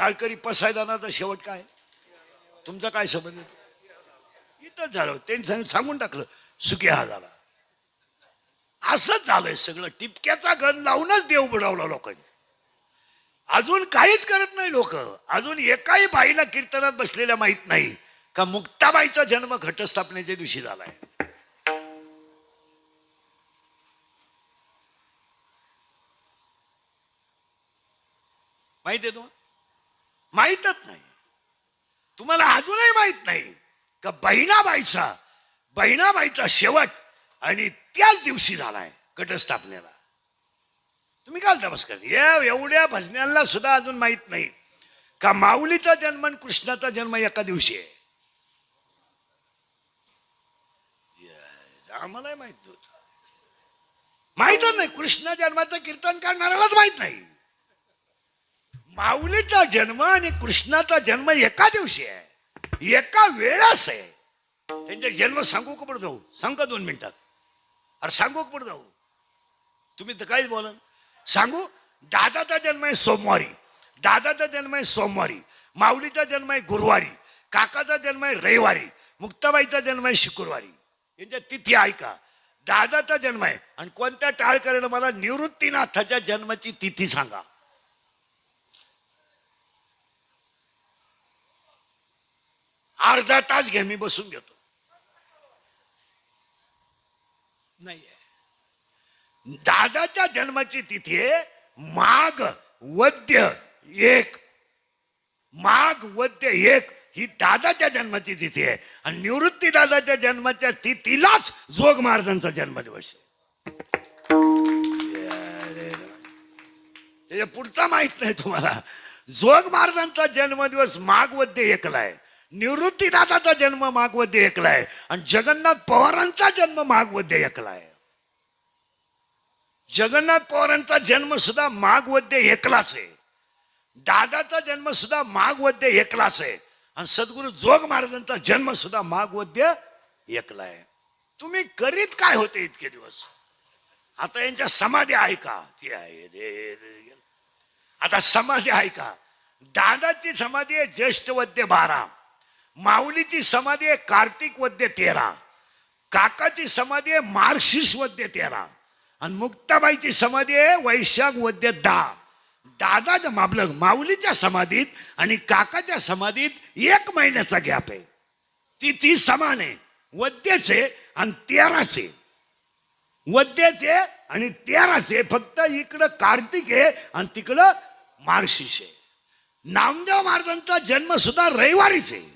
टाळकरी पसायदानाचा शेवट काय? तुमचा काय संबंध? इथंच झालं, त्यांनी सांगून टाकलं सुक्या झाला. असंच झालंय सगळं. टिपक्याचा गण लावूनच देव बुडवला लोकांनी. अजून काहीच करत नाही लोक. अजून एकाही बाईला कीर्तनात बसलेल्या माहित नाही का मुक्ताबाईचा जन्म घटस्थापनेच्या दिवशी झालाय. माहित आहे तुम्हाला? माहीतच नाही. तुम्हाला अजूनही माहित नाही का बहिणाबाईचा शेवट आणि त्याच दिवशी झालाय घटस्थापनेला. तुम्ही काय नमस्कार एवढ्या भजन्यांना सुद्धा अजून माहित नाही का माऊलीचा जन्म आणि कृष्णाचा जन्म एका दिवशी आहे. आम्हालाही माहित नव्हतं. माहितच नाही. कृष्ण जन्माचं कीर्तन करणाऱ्यालाच माहित नाही. माऊलीचा जन्म आणि कृष्णाचा जन्म एका दिवशी आहे, एका वेळास आहे. त्यांचे जन्म सांगू का पडत जाऊ? सांग का 2 मिनिटात? अरे सांगू का पडत जाऊ? तुम्ही तर काहीच बोला. सांगू. दादाचा जन्म आहे सोमवारी, माऊलीचा जन्म आहे गुरुवारी, काकाचा जन्म आहे रविवारी, मुक्ताबाईचा जन्म आहे शुक्रवारी. यांच्या तिथी ऐका. दादाचा जन्म आहे आणि कोणत्या टाळकऱ्यानं मला निवृत्तीनाथाच्या जन्माची तिथी सांगा. अर्धा तास घे, मी बसून घेतो. नाहीये. दादाच्या जन्माची तिथी आहे माघ वद्य 1. माघ वद्य 1 ही दादाच्या जन्माची तिथी आहे आणि निवृत्ती दादाच्या जन्माच्या तिथीलाच जोग महाराजांचा जन्मदिवस आहे. त्याच्या पुढचा माहित नाही तुम्हाला. जोग महाराजांचा जन्मदिवस माघ वद्य 1ला आहे, निवृत्ती दादाचा जन्म माघ वद्य 1ला आहे आणि जगन्नाथ पवारांचा जन्म माघ वद्य 1ला आहे. जगन्नाथ पवारांचा जन्म सुद्धा माघ वद्य 1लाच आहे. दादाचा जन्म सुद्धा माघ वद्य 1लाच आहे आणि सद्गुरु जोग महाराजांचा जन्म सुद्धा माघ वद्य 1ला आहे. तुम्ही करीत काय होते इतके दिवस? आता यांच्या समाधी आहे का? ती आहे. आता समाधी आहे का? दादाची समाधी आहे ज्येष्ठ वद्य 12, माऊलीची समाधी आहे कार्तिक वद्य 13, काकाची समाधी आहे मार्गशीर्ष वद्य 13 आणि मुक्ताबाईची समाधी आहे वैशाख वद्य 10. दादाच्या माऊलीच्या समाधीत आणि काकाच्या समाधीत 1 महिन्याचा गॅप आहे. ती समान आहे. वद्याचे आणि 13चे, वद्याचे आणि 13चे. फक्त इकडं कार्तिक आहे आणि तिकडं मार्गशीर्ष आहे. नामदेव महाराजांचा जन्म सुद्धा रविवारीच आहे.